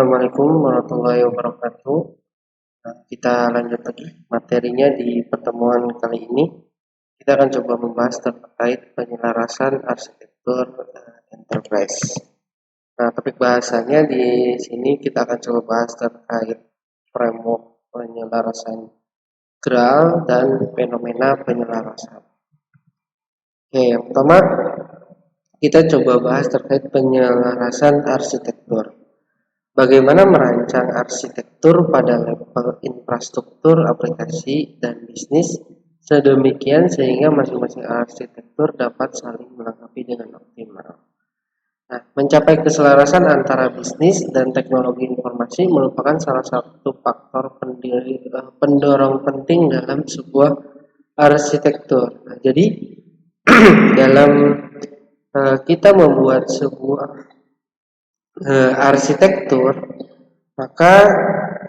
Assalamualaikum warahmatullahi wabarakatuh. Nah, kita lanjut lagi materinya di pertemuan kali ini. Kita akan coba membahas terkait penyelarasan arsitektur enterprise. Nah, topik bahasanya di sini kita akan coba bahas terkait framework penyelarasan GRAL dan fenomena penyelarasan. Oke, yang pertama kita coba bahas terkait penyelarasan arsitektur. Bagaimana merancang arsitektur pada level infrastruktur, aplikasi, dan bisnis sedemikian sehingga masing-masing arsitektur dapat saling melengkapi dengan optimal. Nah, mencapai keselarasan antara bisnis dan teknologi informasi merupakan salah satu faktor pendorong penting dalam sebuah arsitektur. Nah, jadi dalam kita membuat sebuah arsitektur, maka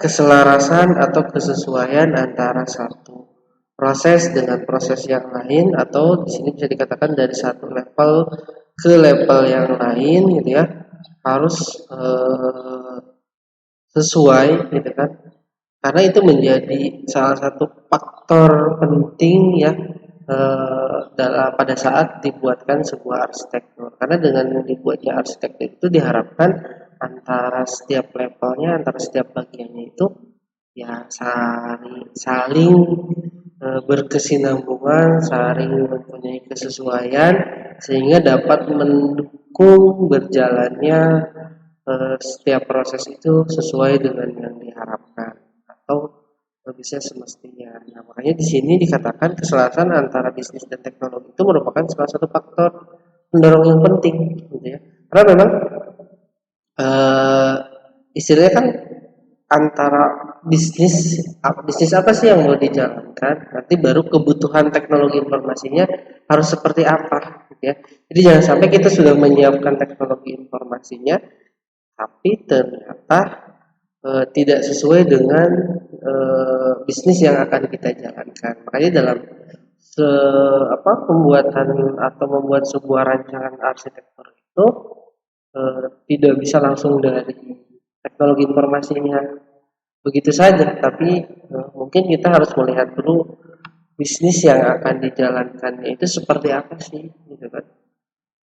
keselarasan atau kesesuaian antara satu proses dengan proses yang lain, atau di sini bisa dikatakan dari satu level ke level yang lain gitu ya, harus sesuai gitu kan, karena itu menjadi salah satu faktor penting ya pada saat dibuatkan sebuah arsitektur. Karena dengan dibuatnya arsitektur itu diharapkan antara setiap levelnya, antara setiap bagiannya itu ya saling berkesinambungan, saling mempunyai kesesuaian sehingga dapat mendukung berjalannya setiap proses itu sesuai dengan yang diharapkan atau bisa semestinya. Nah, makanya di sini dikatakan keselarasan antara bisnis dan teknologi itu merupakan salah satu faktor pendorong yang penting, gitu ya. Karena memang istilahnya kan antara bisnis apa sih yang mau dijalankan, nanti baru kebutuhan teknologi informasinya harus seperti apa, gitu ya. Jadi jangan sampai kita sudah menyiapkan teknologi informasinya, tapi ternyata tidak sesuai dengan bisnis yang akan kita jalankan. Makanya dalam pembuatan atau membuat sebuah rancangan arsitektur itu tidak bisa langsung dari teknologi informasinya begitu saja, tapi mungkin kita harus melihat dulu bisnis yang akan dijalankannya itu seperti apa sih, gitu kan?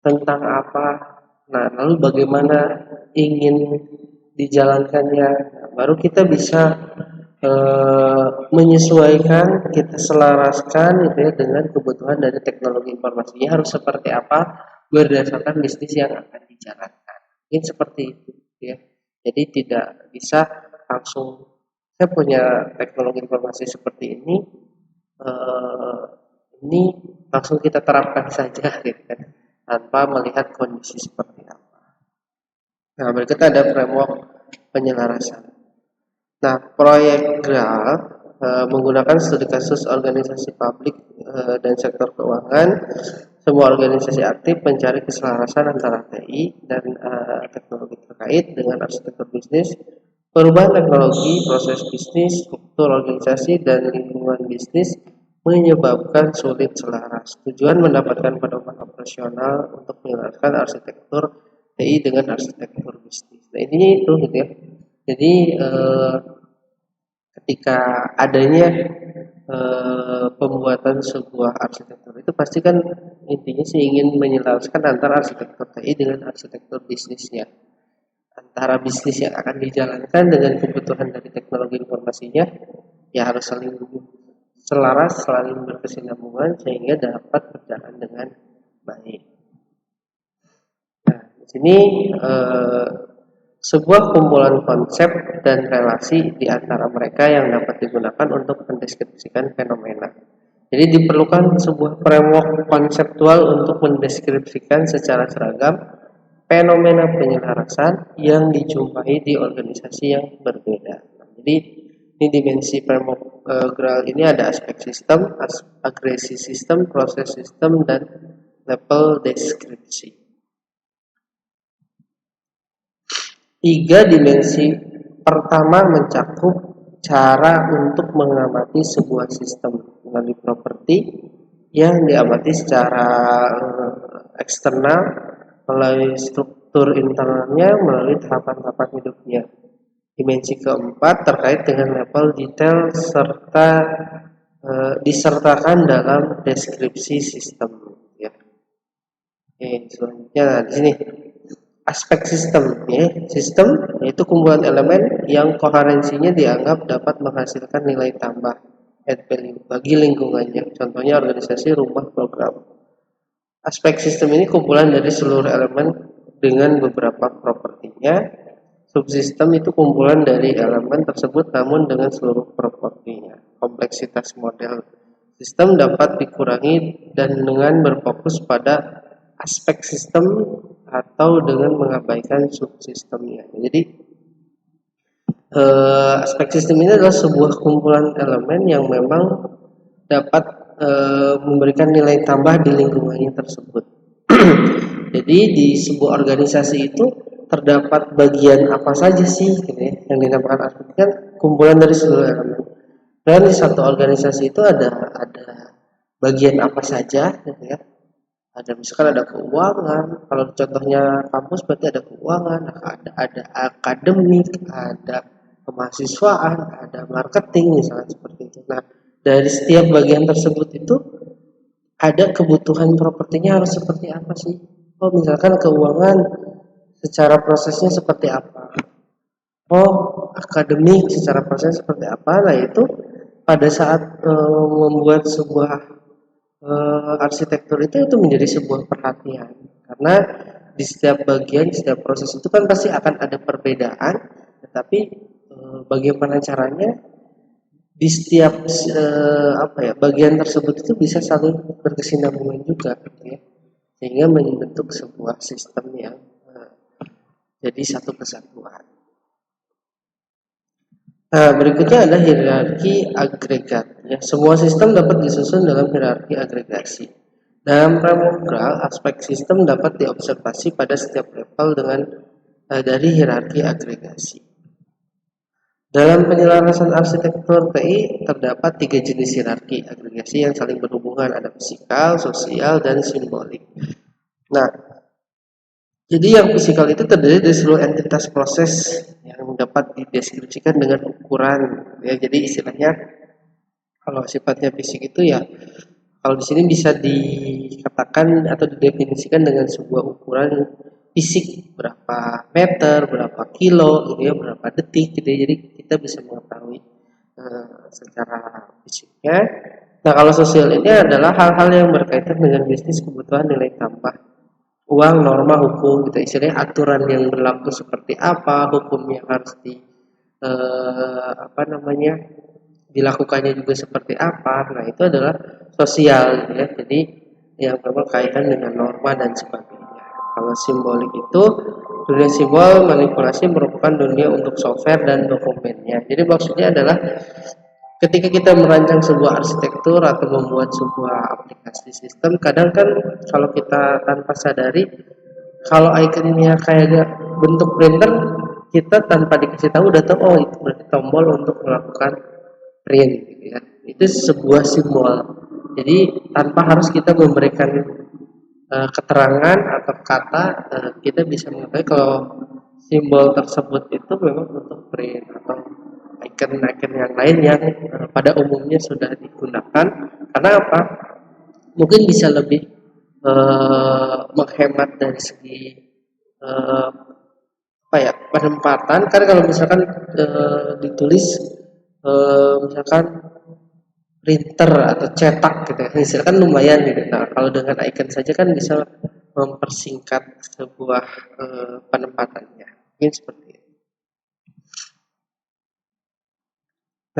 Tentang apa? Nah, lalu bagaimana ingin dijalankannya? Nah, baru kita bisa menyesuaikan, kita selaraskan gitu ya dengan kebutuhan dari teknologi informasinya harus seperti apa berdasarkan bisnis yang akan dijalankan. Mungkin seperti itu ya. Jadi tidak bisa langsung saya punya teknologi informasi seperti ini langsung kita terapkan saja gitu kan, tanpa melihat kondisi seperti apa. Nah, berikutnya ada framework penyelarasan. Nah, proyek GRAL menggunakan studi kasus organisasi publik dan sektor keuangan. Semua organisasi aktif mencari keselarasan antara TI dan teknologi terkait dengan arsitektur bisnis, perubahan teknologi, proses bisnis, struktur organisasi, dan lingkungan bisnis menyebabkan sulit selaras. Tujuan mendapatkan pedoman operasional untuk menyelaraskan arsitektur TI dengan arsitektur bisnis. Nah, intinya itu gitu ya. Jadi ketika adanya pembuatan sebuah arsitektur itu pasti kan intinya sih ingin menyelaraskan antara arsitektur TI dengan arsitektur bisnisnya, antara bisnis yang akan dijalankan dengan kebutuhan dari teknologi informasinya ya harus saling selaras, saling berkesinambungan sehingga dapat berjalan dengan baik. Nah, di sini sebuah kumpulan konsep dan relasi di antara mereka yang dapat digunakan untuk mendeskripsikan fenomena. Jadi diperlukan sebuah framework konseptual untuk mendeskripsikan secara seragam fenomena penyelarasan yang dijumpai di organisasi yang berbeda. Nah, jadi ini dimensi framework GRAL ini ada aspek sistem, agresi sistem, proses sistem, dan level deskripsi. 3 dimensi pertama mencakup cara untuk mengamati sebuah sistem melalui properti yang diamati secara eksternal, melalui struktur internalnya, melalui tahapan-tahapan hidupnya. Dimensi keempat terkait dengan level detail serta disertakan dalam deskripsi sistem. Ya. Oke, selanjutnya di sini aspek sistem. Ya. Sistem yaitu kumpulan elemen yang koherensinya dianggap dapat menghasilkan nilai tambah add value bagi lingkungannya. Contohnya organisasi, rumah, program. Aspek sistem ini kumpulan dari seluruh elemen dengan beberapa propertinya. Subsistem itu kumpulan dari elemen tersebut namun dengan seluruh propertinya. Kompleksitas model sistem dapat dikurangi dan dengan berfokus pada aspek sistem atau dengan mengabaikan subsistemnya. Jadi aspek sistem ini adalah sebuah kumpulan elemen yang memang dapat memberikan nilai tambah di lingkungannya tersebut. Jadi di sebuah organisasi itu terdapat bagian apa saja sih gitu ya, yang dinamakan aspek kan kumpulan dari seluruh elemen. Dan di satu organisasi itu ada bagian apa saja gitu ya. Ada misalkan ada keuangan, kalau contohnya kampus berarti ada keuangan, ada akademik, ada kemahasiswaan, ada marketing misalnya seperti itu. Nah, dari setiap bagian tersebut itu ada kebutuhan propertinya harus seperti apa sih? Oh, misalkan keuangan secara prosesnya seperti apa? Oh, akademik secara prosesnya seperti apa? Nah, itu pada saat membuat sebuah arsitektur itu menjadi sebuah perhatian karena di setiap bagian, setiap proses itu kan pasti akan ada perbedaan, tetapi bagaimana caranya di setiap bagian tersebut itu bisa saling berkesinambungan juga, gitu ya, sehingga membentuk sebuah sistem yang jadi satu kesatuan. Nah, berikutnya ada hierarki agregat. Ya, semua sistem dapat disusun dalam hierarki agregasi. Dalam Pramodal, aspek sistem dapat diobservasi pada setiap level dengan dari hierarki agregasi. Dalam penyelarasan arsitektur TI terdapat 3 jenis hierarki agregasi yang saling berhubungan, ada fisikal, sosial, dan simbolik. Nah, jadi yang fisikal itu terdiri dari seluruh entitas proses yang dapat dideskripsikan dengan ukuran. Ya, jadi istilahnya kalau sifatnya fisik itu ya, kalau di sini bisa dikatakan atau didefinisikan dengan sebuah ukuran fisik, berapa meter, berapa kilo, gitu ya, berapa detik, gitu ya. Jadi kita bisa mengetahui secara fisiknya. Nah, kalau sosial ini adalah hal-hal yang berkaitan dengan bisnis, kebutuhan, nilai tambah, uang, norma, hukum, gitu. Istilahnya aturan yang berlaku seperti apa, hukum yang harus apa namanya dilakukannya juga seperti apa. Nah, itu adalah sosial, gitu ya. Jadi yang memang kaitan dengan norma dan sebagainya. Kalau simbolik itu dunia simbol manipulasi merupakan dunia untuk software dan dokumennya. Jadi maksudnya adalah ketika kita merancang sebuah arsitektur atau membuat sebuah aplikasi sistem, kadang kan kalau kita tanpa sadari, kalau ikonnya kayak bentuk printer, kita tanpa dikasih tahu udah tahu oh itu berarti tombol untuk melakukan print, gitu ya. Itu sebuah simbol. Jadi tanpa harus kita memberikan keterangan atau kata, kita bisa mengetahui kalau simbol tersebut itu memang untuk print atau icon-icon yang lain yang pada umumnya sudah digunakan. Karena apa? Mungkin bisa lebih menghemat dari segi eh, penempatan. Karena kalau misalkan ditulis misalkan printer atau cetak gitu ya, misalkan lumayan gitu. Nah, kalau dengan icon saja kan bisa mempersingkat sebuah penempatannya. Mungkin seperti itu.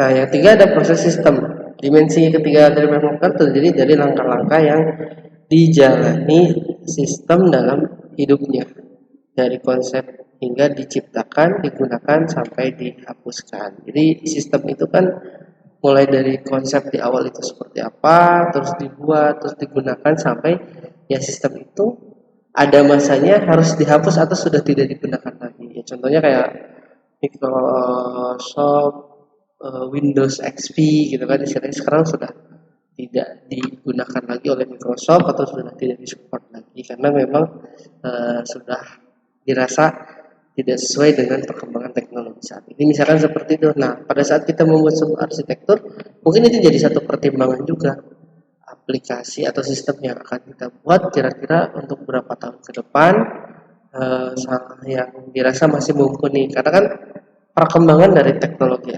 Nah, yang ketiga ada proses sistem. Dimensi ketiga dari Pemokar terdiri dari langkah-langkah yang dijalani sistem dalam hidupnya. Dari konsep hingga diciptakan, digunakan, sampai dihapuskan. Jadi sistem itu kan mulai dari konsep di awal itu seperti apa, terus dibuat, terus digunakan, sampai ya sistem itu ada masanya harus dihapus atau sudah tidak digunakan lagi. Ya, contohnya kayak Microsoft Windows XP gitu kan, istilahnya sekarang sudah tidak digunakan lagi oleh Microsoft atau sudah tidak disupport lagi karena memang sudah dirasa tidak sesuai dengan perkembangan teknologi saat ini. Misalkan seperti itu. Nah, pada saat kita membuat sebuah arsitektur, mungkin itu jadi satu pertimbangan juga. Aplikasi atau sistem yang akan kita buat kira-kira untuk berapa tahun ke depan yang dirasa masih mumpuni. Karena kan perkembangan dari teknologi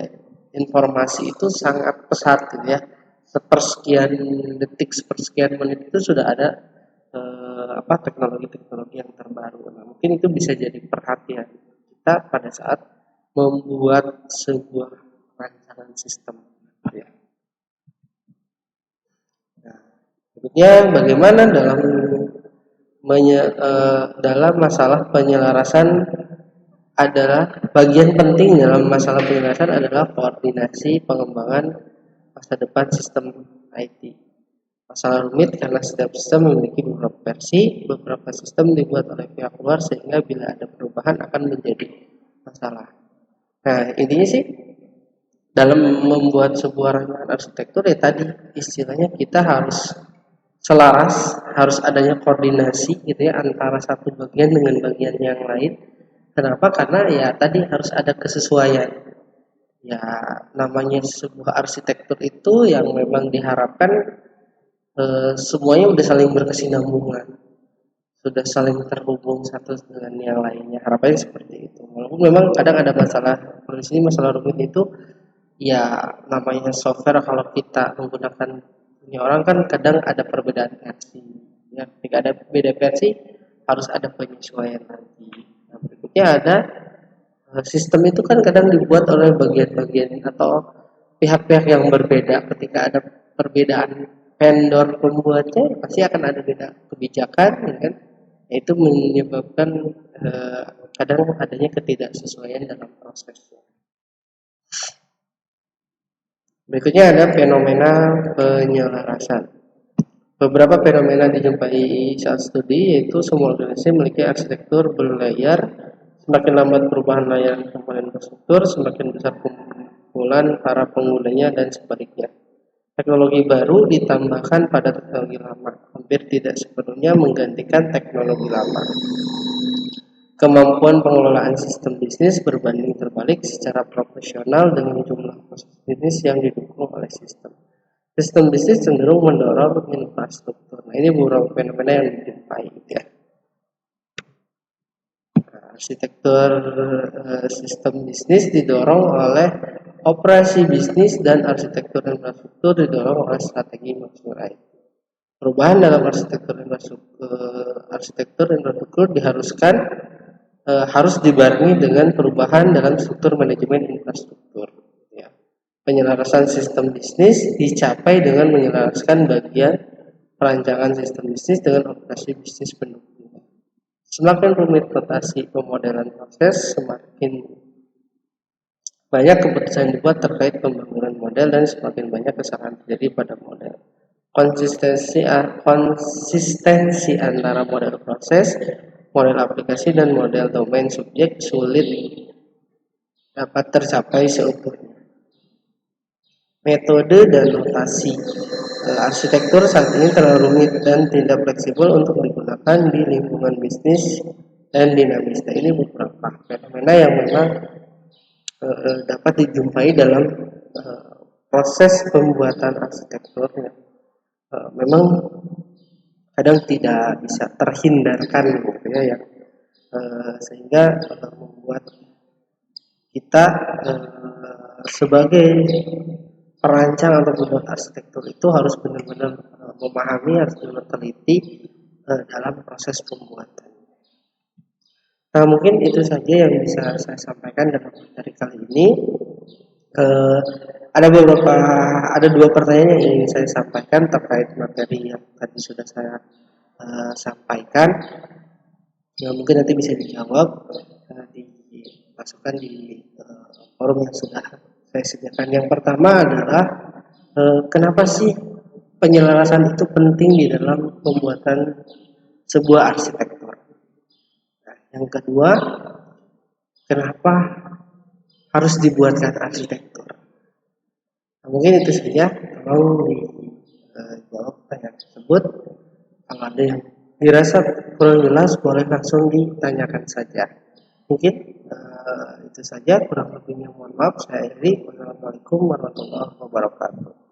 informasi itu sangat pesat gitu ya. Sepersekian detik, sepersekian menit itu sudah ada teknologi-teknologi yang terbaru. Nah, mungkin itu bisa jadi perhatian kita pada saat membuat sebuah rancangan sistem. Ya. Nah, berikutnya bagaimana dalam masalah penyelarasan adalah bagian penting dalam masalah penyelarasan adalah koordinasi pengembangan masa depan sistem IT. Masalah rumit karena setiap sistem memiliki beberapa versi, beberapa sistem dibuat oleh pihak luar sehingga bila ada perubahan akan menjadi masalah. Nah, intinya sih dalam membuat sebuah rancangan arsitektur ya tadi istilahnya kita harus selaras, harus adanya koordinasi gitu ya antara satu bagian dengan bagian yang lain. Kenapa? Karena ya tadi harus ada kesesuaian. Ya namanya sebuah arsitektur itu yang memang diharapkan semuanya udah saling berkesinambungan, sudah saling terhubung satu dengan yang lainnya. Harapannya seperti itu. Walaupun memang kadang ada masalah, kalau di sini masalah rumit itu ya namanya software kalau kita menggunakan punya orang kan kadang ada perbedaan versi. Ya, ketika ada beda versi harus ada penyesuaian lagi. Nah, berikutnya ada sistem itu kan kadang dibuat oleh bagian-bagian atau pihak-pihak yang berbeda. Ketika ada perbedaan vendor pembuatnya pasti akan ada beda kebijakan ya kan, itu menyebabkan kadang adanya ketidaksesuaian dalam prosesnya. Berikutnya ada fenomena penyelarasan. Beberapa fenomena dijumpai saat studi yaitu semua organisasi memiliki arsitektur berlayar. Semakin lambat perubahan layanan komponen infrastruktur, semakin besar kumpulan para penggunanya dan sebaliknya. Teknologi baru ditambahkan pada teknologi lama, hampir tidak sepenuhnya menggantikan teknologi lama. Kemampuan pengelolaan sistem bisnis berbanding terbalik secara proporsional dengan jumlah proses bisnis yang didukung oleh sistem. Sistem bisnis cenderung mendorong infrastruktur. Nah, ini beberapa fenomena yang dijumpai ya. Arsitektur sistem bisnis didorong oleh operasi bisnis dan arsitektur infrastruktur didorong oleh strategi maksimal. Perubahan dalam arsitektur infrastruktur diharuskan harus dibarengi dengan perubahan dalam struktur manajemen infrastruktur. Ya. Penyelarasan sistem bisnis dicapai dengan menyelaraskan bagian perancangan sistem bisnis dengan operasi bisnis pendukung. Semakin rumit rotasi pemodelan proses, semakin banyak keputusan dibuat terkait pembangunan model dan semakin banyak kesalahan terjadi pada model. Konsistensi antara model proses, model aplikasi dan model domain subjek sulit dapat tercapai seutuhnya. Metode dan notasi. Arsitektur saat ini terlalu rumit dan tidak fleksibel untuk digunakan di lingkungan bisnis dan dinamis. Nah, ini beberapa fenomena yang memang dapat dijumpai dalam proses pembuatan arsitektur. Memang kadang tidak bisa terhindarkan gitu ya, yang sehingga membuat kita sebagai perancang atau pembuat arsitektur itu harus benar-benar memahami, harus benar teliti dalam proses pembuatan. Nah, mungkin itu saja yang bisa saya sampaikan dalam materi kali ini. Ada dua pertanyaan yang ingin saya sampaikan terkait materi yang tadi sudah saya sampaikan. Ya, mungkin nanti bisa dijawab, dimasukkan di forum yang sudah saya sediakan. Yang pertama adalah kenapa sih penyelarasan itu penting di dalam pembuatan sebuah arsitektur? Nah, yang kedua, kenapa harus dibuatkan arsitektur? Nah, mungkin itu saja. Tolong dijawab pertanyaan tersebut. Kalau ada yang dirasa kurang jelas, boleh langsung ditanyakan saja. Mungkin itu saja, kurang lebihnya mohon maaf. Saya akhiri. Wassalamualaikum warahmatullahi wabarakatuh.